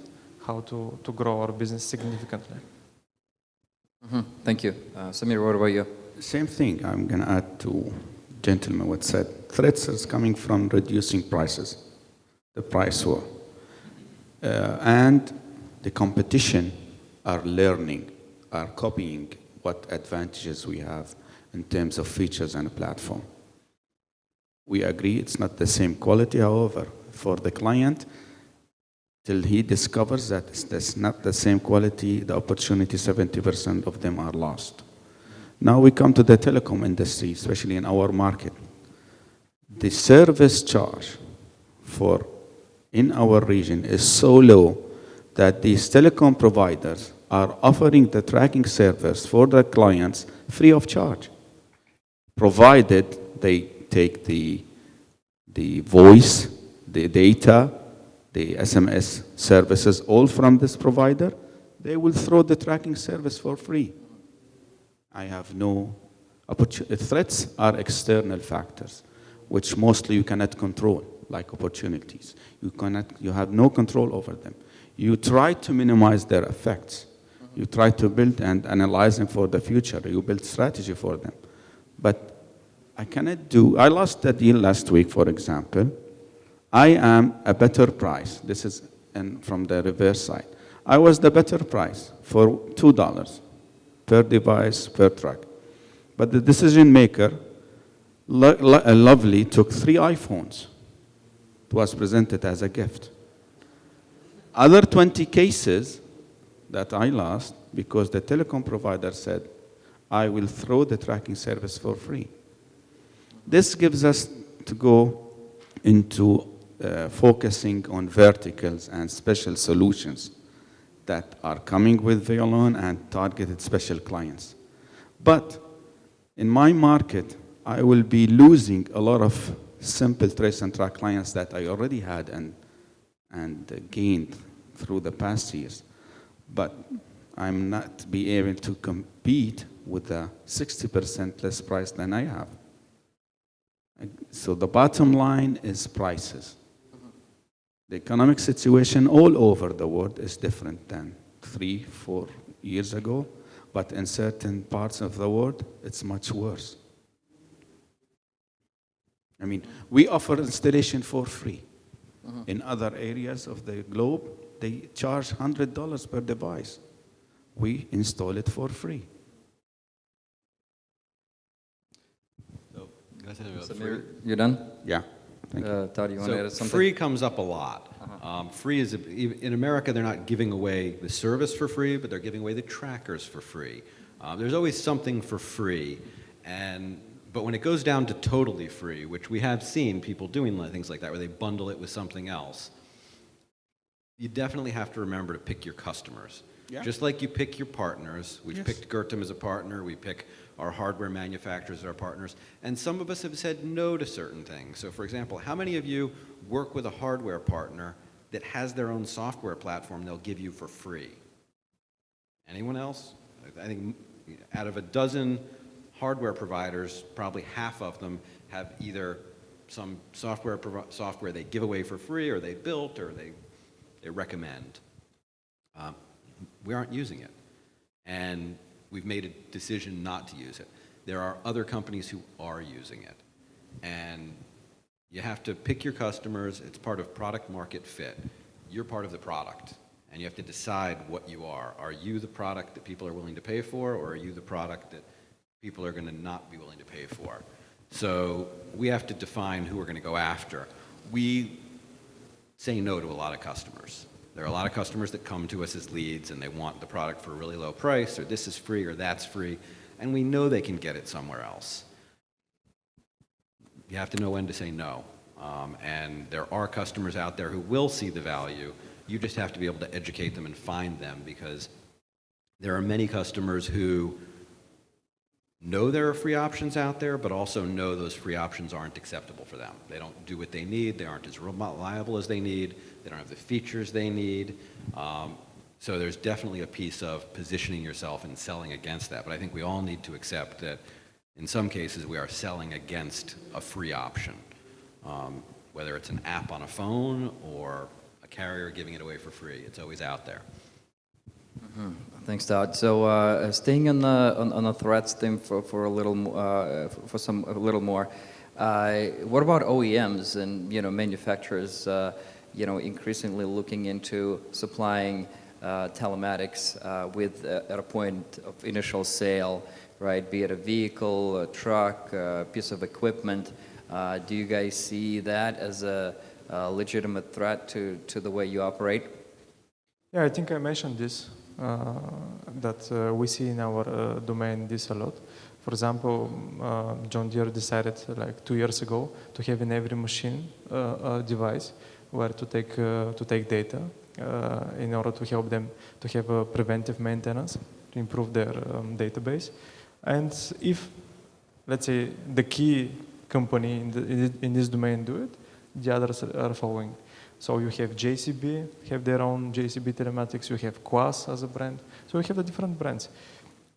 how to grow our business significantly. Thank you. Samir, what about you? Same thing. I'm going to add to gentleman what said. Threats is coming from reducing prices, the price war, and the competition are learning, are copying what advantages we have in terms of features and platform. We agree it's not the same quality, however, for the client, till he discovers that it's not the same quality, the opportunity, 70% of them are lost. Now we come to the telecom industry, especially in our market. The service charge in our region is so low that these telecom providers are offering the tracking service for their clients free of charge, provided they take the voice, the data, the SMS services, all from this provider. They will throw the tracking service for free. I have no opportunity. Threats are external factors, which mostly you cannot control, like opportunities. You have no control over them. You try to minimize their effects. You try to build and analyze them for the future. You build strategy for them. But I lost a deal last week, for example. I am a better price. This is from the reverse side. I was the better price for $2 per device, per truck. But the decision maker, Lovely, took 3 iPhones. It was presented as a gift. Other 20 cases that I lost because the telecom provider said, I will throw the tracking service for free. This gives us to go into focusing on verticals and special solutions that are coming with Violon and targeted special clients. But in my market, I will be losing a lot of simple trace and track clients that I already had and gained through the past years. But I'm not be able to compete with a 60% less price than I have. So the bottom line is prices. The economic situation all over the world is different than 3-4 years ago, but in certain parts of the world, it's much worse. I mean, we offer installation for free. In other areas of the globe, they charge $100 per device. We install it for free. So, can I say about free? Samir, you done? Yeah. Thank you. Todd, you want to add something? Free comes up a lot. Free is, in America, they're not giving away the service for free, but they're giving away the trackers for free. There's always something for free, but when it goes down to totally free, which we have seen people doing things like that, where they bundle it with something else, you definitely have to remember to pick your customers. Yeah. Just like you pick your partners. We've picked Gurtam as a partner. We pick our hardware manufacturers as our partners. And some of us have said no to certain things. So for example, how many of you work with a hardware partner that has their own software platform they'll give you for free? Anyone else? I think out of a dozen hardware providers, probably half of them have either some software they give away for free, or they built, or they recommend. We aren't using it, and we've made a decision not to use it. There are other companies who are using it, and you have to pick your customers. It's part of product market fit. You're part of the product, and you have to decide what you are. Are you the product that people are willing to pay for, or are you the product that people are going to not be willing to pay for? So we have to define who we're going to go after. We say no to a lot of customers. There are a lot of customers that come to us as leads and they want the product for a really low price, or this is free or that's free, and we know they can get it somewhere else. You have to know when to say no. And there are customers out there who will see the value. You just have to be able to educate them and find them, because there are many customers who know there are free options out there, but also know those free options aren't acceptable for them. They don't do what they need, they aren't as reliable as they need, they don't have the features they need. So there's definitely a piece of positioning yourself and selling against that. But I think we all need to accept that in some cases we are selling against a free option. Whether it's an app on a phone or a carrier giving it away for free, it's always out there. Mm-hmm. Thanks, Todd. So, staying on the threats theme for a little more. What about OEMs and manufacturers? Increasingly looking into supplying telematics at a point of initial sale, right? Be it a vehicle, a truck, a piece of equipment. Do you guys see that as a legitimate threat to the way you operate? Yeah, I think I mentioned this, that we see in our domain this a lot. For example, John Deere decided like 2 years ago to have in every machine a device where to take data in order to help them to have a preventive maintenance, to improve their database. And if, let's say, the key company in this domain do it, the others are following. So you have JCB, have their own JCB telematics, you have Quas as a brand. So we have the different brands.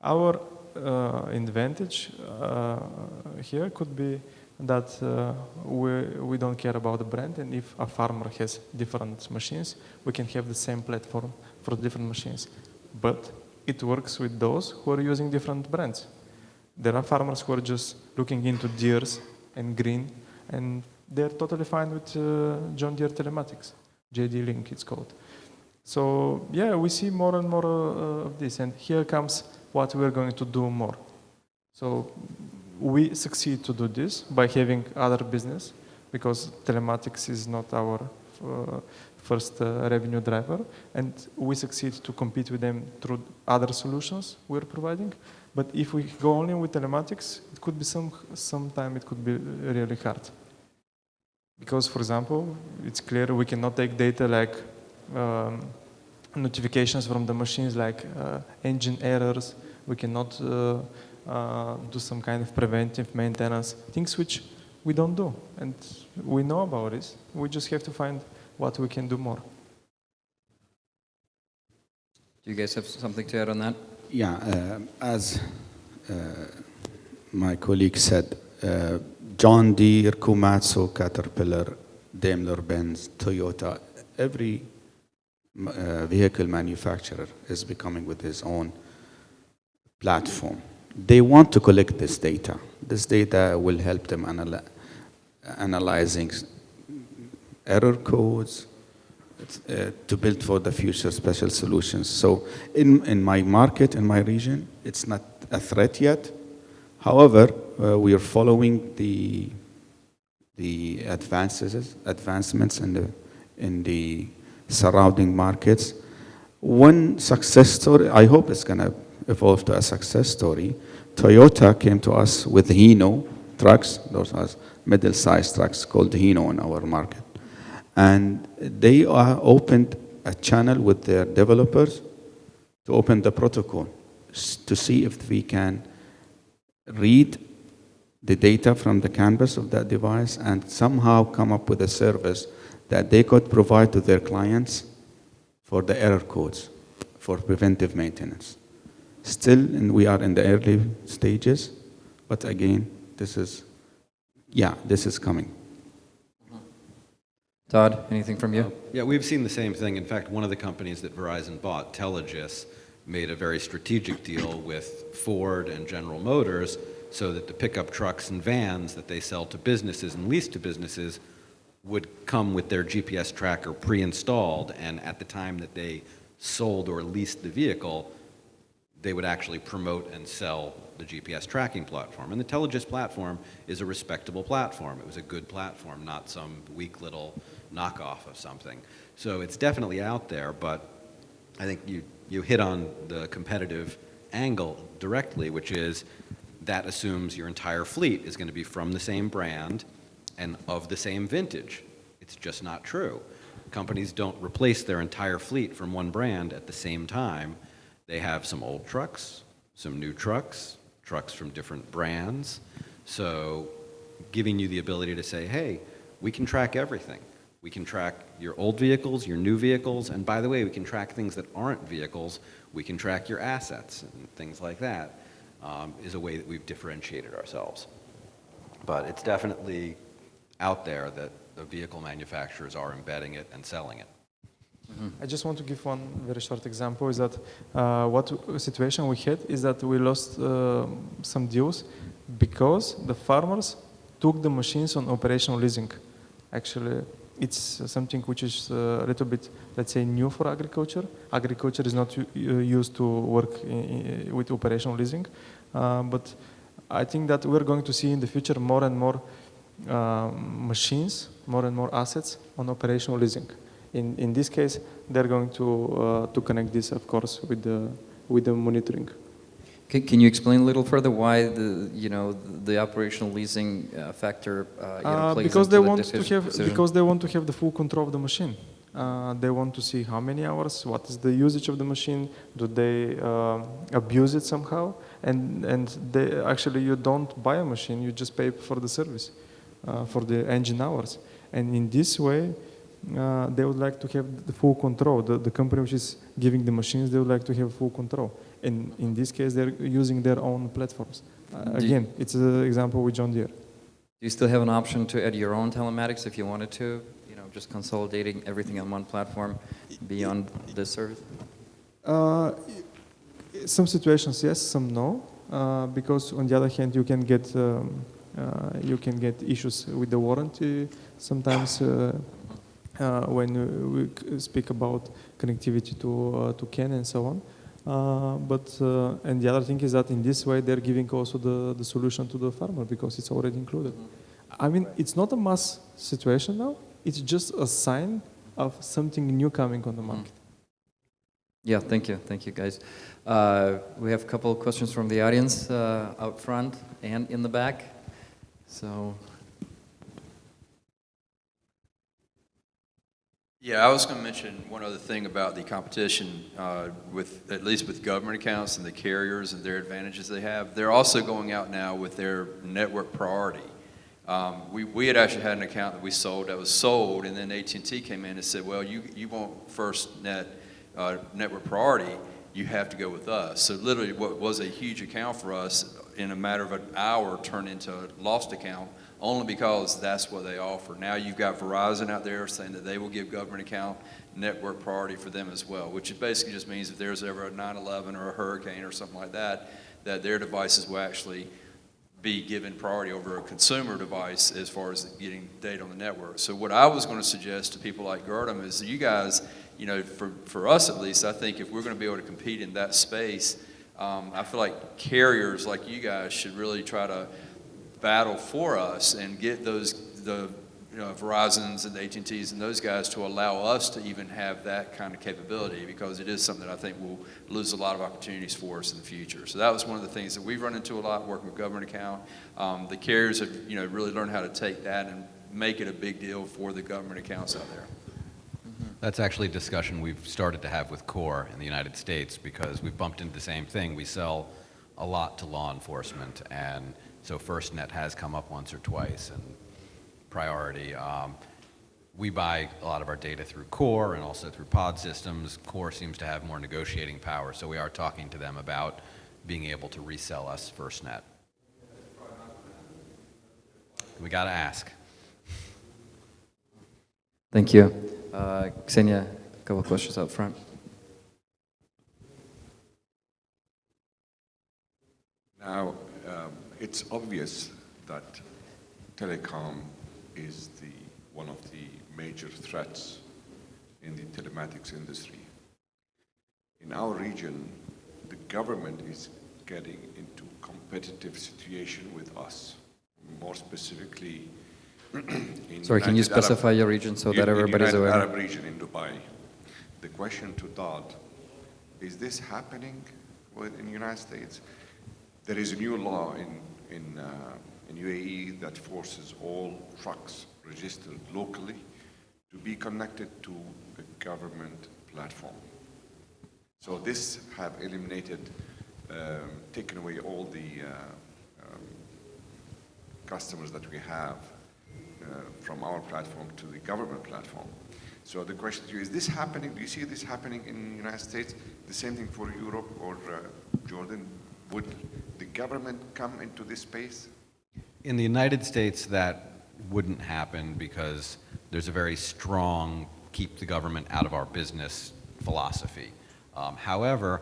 Our advantage here could be that we don't care about the brand, and if a farmer has different machines, we can have the same platform for different machines. But it works with those who are using different brands. There are farmers who are just looking into Deere's and Green, and they're totally fine with John Deere telematics. JD Link it's called. So yeah, we see more and more of this, and here comes what we're going to do more. So we succeed to do this by having other business, because telematics is not our first revenue driver, and we succeed to compete with them through other solutions we're providing. But if we go only with telematics, it could be sometime it could be really hard. Because, for example, it's clear we cannot take data like notifications from the machines, like engine errors. We cannot do some kind of preventive maintenance, things which we don't do. And we know about this. We just have to find what we can do more. Do you guys have something to add on that? Yeah, as my colleague said, John Deere, Komatsu, Caterpillar, Daimler-Benz, Toyota, every vehicle manufacturer is becoming with his own platform. They want to collect this data. This data will help them analyzing error codes to build for the future special solutions. So in my market, in my region, it's not a threat yet. However, we are following the advancements in the surrounding markets. One success story, I hope it's going to evolve to a success story. Toyota came to us with Hino trucks. Those are middle-sized trucks called Hino in our market. And they opened a channel with their developers to open the protocol to see if we can read the data from the canvas of that device and somehow come up with a service that they could provide to their clients for the error codes for preventive maintenance. Still, we are in the early stages, but again, this is coming. Todd, anything from you? Yeah, we've seen the same thing. In fact, one of the companies that Verizon bought, Tellegis, made a very strategic deal with Ford and General Motors so that the pickup trucks and vans that they sell to businesses and lease to businesses would come with their GPS tracker pre-installed, and at the time that they sold or leased the vehicle, they would actually promote and sell the GPS tracking platform. And the Telligis platform is a respectable platform. It was a good platform, not some weak little knockoff of something. So it's definitely out there, but I think you hit on the competitive angle directly, which is that assumes your entire fleet is going to be from the same brand and of the same vintage. It's just not true. Companies don't replace their entire fleet from one brand at the same time. They have some old trucks, some new trucks, trucks from different brands. So giving you the ability to say, hey, we can track everything. We can track your old vehicles, your new vehicles, and by the way, we can track things that aren't vehicles. We can track your assets and things like that, is a way that we've differentiated ourselves. But it's definitely out there that the vehicle manufacturers are embedding it and selling it. I just want to give one very short example, is that what situation we had is that we lost some deals because the farmers took the machines on operational leasing. Actually, it's something which is a little bit, let's say, new for agriculture. Agriculture is not used to work with operational leasing, but I think that we're going to see in the future more and more machines, more and more assets on operational leasing. In this case, they're going to connect this, of course, with the monitoring. Can you explain a little further why the operational leasing factor plays because into they the want decision? because they want to have the full control of the machine. They want to see how many hours, what is the usage of the machine, do they abuse it somehow, and they actually, you don't buy a machine, you just pay for the service, for the engine hours, and in this way. They would like to have the full control. The company which is giving the machines, they would like to have full control. And in this case, they're using their own platforms. Again, it's an example with John Deere. Do you still have an option to add your own telematics if you wanted to? Just consolidating everything on one platform beyond this service? Some situations, yes, some no. Because on the other hand, you can get issues with the warranty. Sometimes. When we speak about connectivity to CAN and so on. And the other thing is that in this way they're giving also the solution to the farmer because it's already included. I mean, it's not a mass situation now. It's just a sign of something new coming on the market. Yeah, thank you guys. We have a couple of questions from the audience out front and in the back. So. Yeah, I was going to mention one other thing about the competition at least with government accounts and the carriers and their advantages they have. They're also going out now with their network priority. We had actually had an account that we sold that was sold, and then AT&T came in and said, well, you want FirstNet network priority, you have to go with us. So literally what was a huge account for us in a matter of an hour turned into a lost account, only because that's what they offer. Now you've got Verizon out there saying that they will give government account network priority for them as well, which basically just means if there's ever a 9/11 or a hurricane or something like that, that their devices will actually be given priority over a consumer device as far as getting data on the network. So what I was going to suggest to people like Gurtam is that you guys, for us at least, I think if we're going to be able to compete in that space, I feel like carriers like you guys should really try to battle for us and get the Verizons and the AT&Ts and those guys to allow us to even have that kind of capability, because it is something that I think will lose a lot of opportunities for us in the future. So that was one of the things that we've run into a lot working with government account. The carriers have really learned how to take that and make it a big deal for the government accounts out there. That's actually a discussion we've started to have with CORE in the United States, because we've bumped into the same thing. We sell a lot to law enforcement, and so FirstNet has come up once or twice, and priority. We buy a lot of our data through CORE and also through pod systems. CORE seems to have more negotiating power, so we are talking to them about being able to resell us FirstNet. We got to ask. Thank you. Ksenia, a couple of questions out front. Now, it's obvious that telecom is one of the major threats in the telematics industry. In our region, the government is getting into competitive situation with us, more specifically in Sorry, can you United Arab- specify your region so that everybody's in aware? United Arab region in Dubai. The question to Todd, is this happening in the United States? There is a new law in UAE that forces all trucks registered locally to be connected to a government platform. So this have eliminated, taken away all the customers that we have from our platform to the government platform. So the question to you, is this happening? Do you see this happening in the United States? The same thing for Europe or Jordan? Would the government come into this space? In the United States, that wouldn't happen because there's a very strong keep the government out of our business philosophy. However,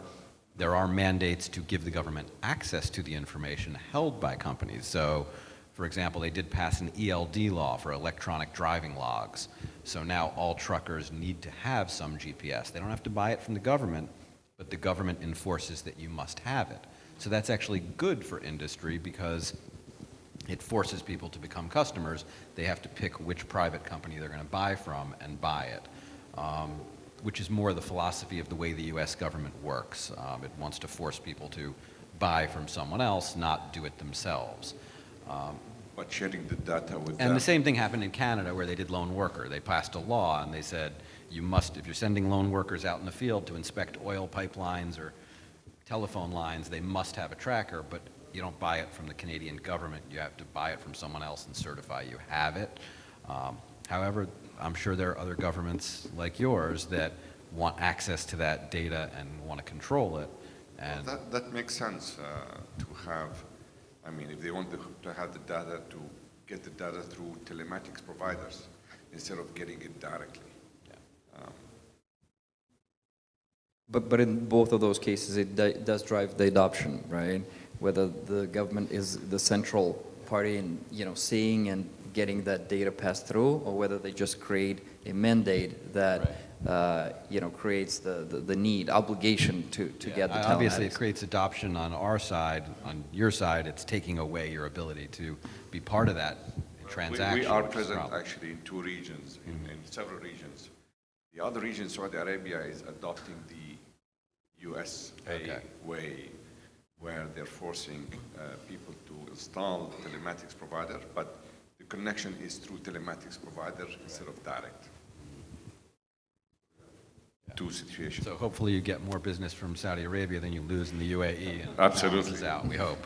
there are mandates to give the government access to the information held by companies. So, for example, they did pass an ELD law for electronic driving logs. So now all truckers need to have some GPS. They don't have to buy it from the government, but the government enforces that you must have it. So that's actually good for industry because it forces people to become customers. They have to pick which private company they're going to buy from and buy it, which is more the philosophy of the way the US government works. It wants to force people to buy from someone else, not do it themselves. But sharing the data with And them. the same thing happened in Canada where they did lone worker. They passed a law and they said, you must, if you're sending lone workers out in the field to inspect oil pipelines or telephone lines, they must have a tracker, but you don't buy it from the Canadian government. You have to buy it from someone else and certify you have it. However, I'm sure there are other governments like yours that want access to that data and want to control it. And That makes sense to have, I mean, if they want to have the data, to get the data through telematics providers instead of getting it directly. But in both of those cases, it does drive the adoption, right? Whether the government is the central party in, seeing and getting that data passed through, or whether they just create a mandate that, creates the need, obligation to get the telematics. Obviously, it creates adoption on our side. On your side, it's taking away your ability to be part of that transaction. We are which is a present problem. actually in two regions, in several regions. The other region, Saudi Arabia, is adopting the USA way, where they're forcing people to install telematics provider, but the connection is through telematics provider instead of direct. Two situations. So hopefully you get more business from Saudi Arabia than you lose in the UAE. And Absolutely. balances out, we hope.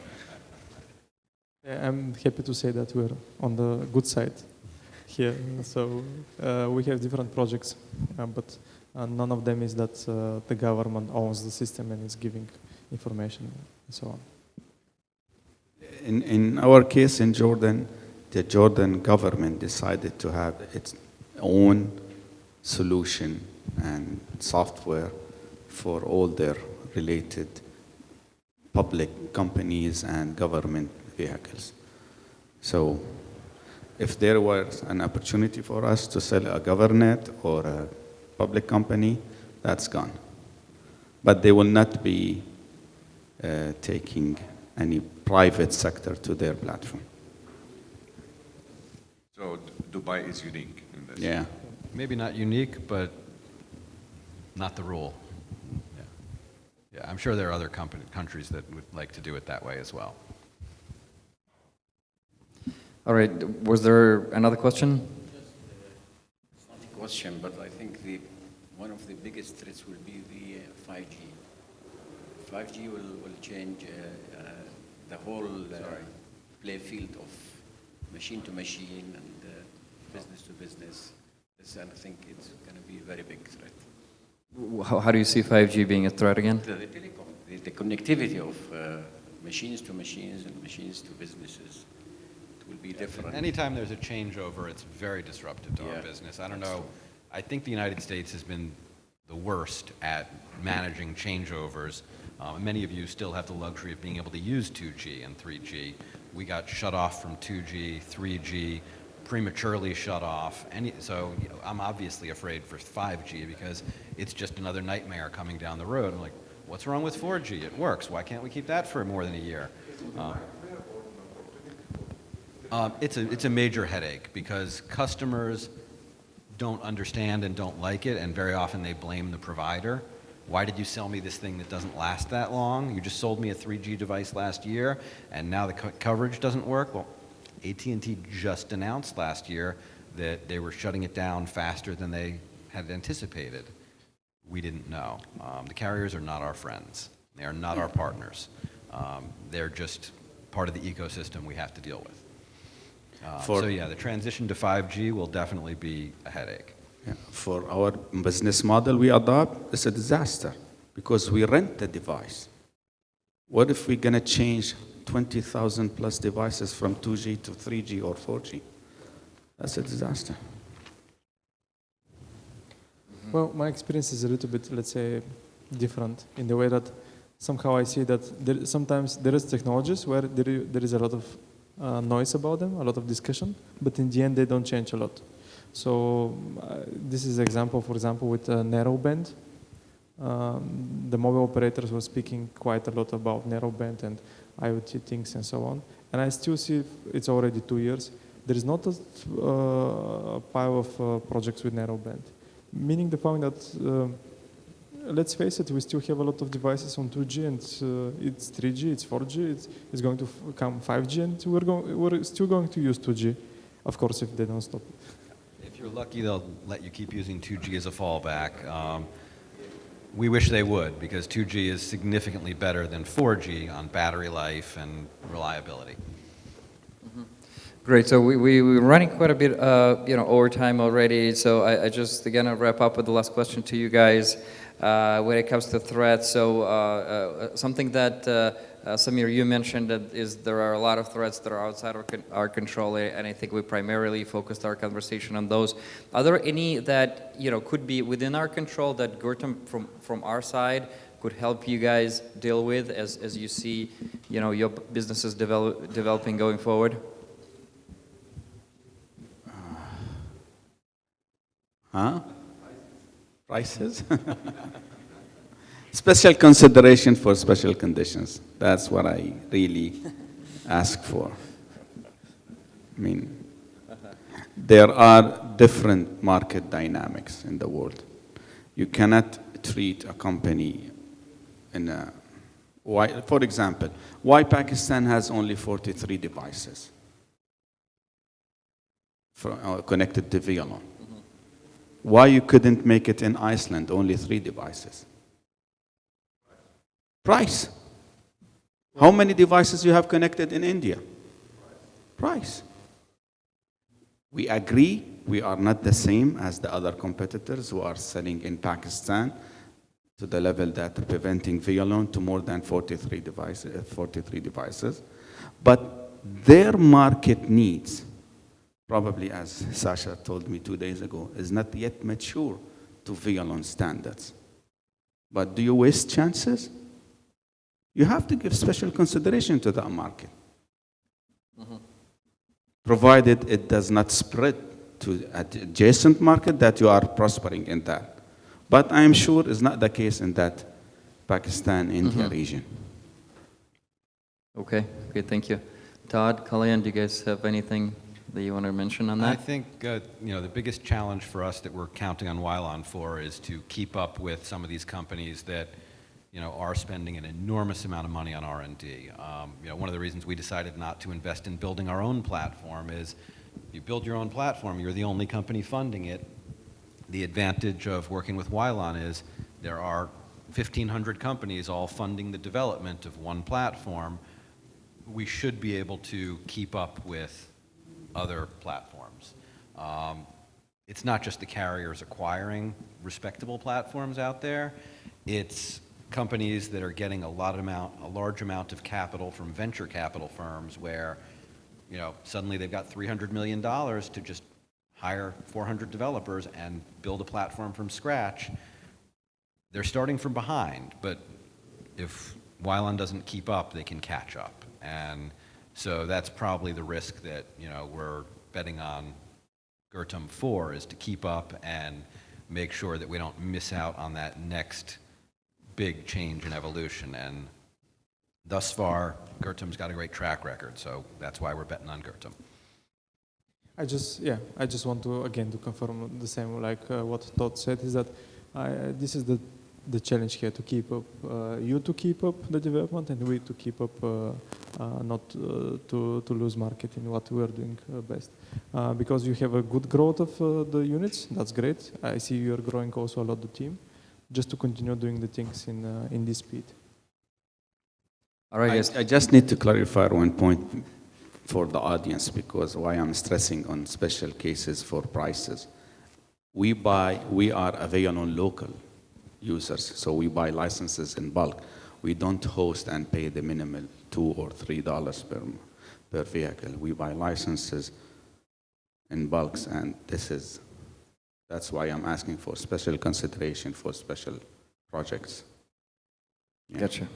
Yeah, I'm happy to say that we're on the good side here. So we have different projects, but none of them is that the government owns the system and is giving information and so on. In our case in Jordan, the Jordan government decided to have its own solution and software for all their related public companies and government vehicles. So if there was an opportunity for us to sell a GovernNet or a public company, that's gone. But they will not be taking any private sector to their platform. So Dubai is unique in this. Yeah. Maybe not unique, but not the rule. Yeah, I'm sure there are other countries that would like to do it that way as well. All right, was there another question? It's not a question, but I think one of the biggest threats will be the 5G. 5G will change the whole play field of machine to machine and business to business. I think it's going to be a very big threat. How do you see 5G being a threat again? The telecom, the connectivity of machines to machines and machines to businesses, it will be different. Anytime there's a changeover, it's very disruptive to our Yeah, business. I don't that's know. true. I think the United States has been the worst at managing changeovers. Many of you still have the luxury of being able to use 2G and 3G. We got shut off from 2G, 3G, prematurely shut off. So I'm obviously afraid for 5G because it's just another nightmare coming down the road. I'm like, What's wrong with 4G? It works. Why can't we keep that for more than a year? It's a major headache because customers don't understand and don't like it, and very often they blame the provider. Why did you sell me this thing that doesn't last that long? You just sold me a 3G device last year, and now the coverage doesn't work. Well, AT&T just announced last year that they were shutting it down faster than they had anticipated. We didn't know. The carriers are not our friends. They are not our partners. They're just part of the ecosystem we have to deal with. So yeah, the transition to 5G will definitely be a headache. Yeah, for our business model we adopt, it's a disaster because we rent the device. What if we're going to change 20,000 plus devices from 2G to 3G or 4G? That's a disaster. Well, my experience is a little bit, let's say, different in the way that somehow I see that sometimes there is technologies where there is a lot of noise about them, a lot of discussion, but in the end they don't change a lot. So this is an example, for example, with narrowband. The mobile operators were speaking quite a lot about narrowband and IoT things and so on. And I still see it's already 2 years. There is not a pile of projects with narrowband. Meaning the point that, let's face it, we still have a lot of devices on 2G and it's 3G, it's 4G, it's going to come 5G and we're still going to use 2G, of course, if they don't stop it. If you're lucky, they'll let you keep using 2G as a fallback. We wish they would, because 2G is significantly better than 4G on battery life and reliability. Great. So we're running quite a bit, over time already. So I just again wrap up with the last question to you guys. When it comes to threats, so something that Samir, you mentioned that is there are a lot of threats that are outside our control, and I think we primarily focused our conversation on those. Are there any that could be within our control that Gurtam from our side could help you guys deal with as you see your businesses developing going forward? Prices? Special consideration for special conditions. That's what I really ask for. I mean, there are different market dynamics in the world. You cannot treat a company in a... For example, why Pakistan has only 43 devices connected to VLAN? Why you couldn't make it in Iceland, only 3 devices? Price. How many devices you have connected in India? Price. We agree we are not the same as the other competitors who are selling in Pakistan to the level that are preventing VLAN to more than 43 devices. But their market needs, probably as Sasha told me 2 days ago, is not yet mature to VLAN standards. But do you waste chances? You have to give special consideration to that market. Provided it does not spread to adjacent market that you are prospering in that. But I am sure it's not the case in that Pakistan-India region. Okay, thank you. Todd, Kaloyan, do you guys have anything that you want to mention on that? I think the biggest challenge for us that we're counting on Wylon for is to keep up with some of these companies that are spending an enormous amount of money on R&D. One of the reasons we decided not to invest in building our own platform is you build your own platform, you're the only company funding it. The advantage of working with Wylon is there are 1,500 companies all funding the development of one platform. We should be able to keep up with other platforms. It's not just the carriers acquiring respectable platforms out there. It's companies that are getting a large amount of capital from venture capital firms where, suddenly they've got $300 million to just hire 400 developers and build a platform from scratch. They're starting from behind, but if Wylon doesn't keep up, they can catch up. And so that's probably the risk that, we're betting on Gurtam for, is to keep up and make sure that we don't miss out on that next big change and evolution. And thus far, Gurtam's got a great track record, so that's why we're betting on Gurtam. I just want to again to confirm the same like what Todd said is that this is the challenge here to keep up, you to keep up the development and we to keep up, not to lose market in what we are doing best. Because you have a good growth of the units, that's great. I see you are growing also a lot the team, just to continue doing the things in this speed. All right, guys. I just need to clarify one point for the audience, because why I'm stressing on special cases for prices. We are available on local users, so we buy licenses in bulk. We don't host and pay the minimal $2 or $3 per vehicle. We buy licenses in bulks, and that's why I'm asking for special consideration for special projects. Yeah. Gotcha.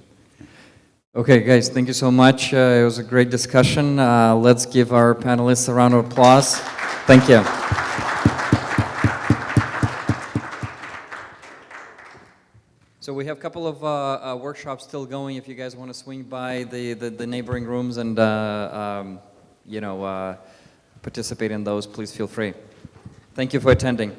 Okay, guys, thank you so much. It was a great discussion. Let's give our panelists a round of applause. Thank you. So we have a couple of workshops still going. If you guys want to swing by the neighboring rooms and participate in those, please feel free. Thank you for attending.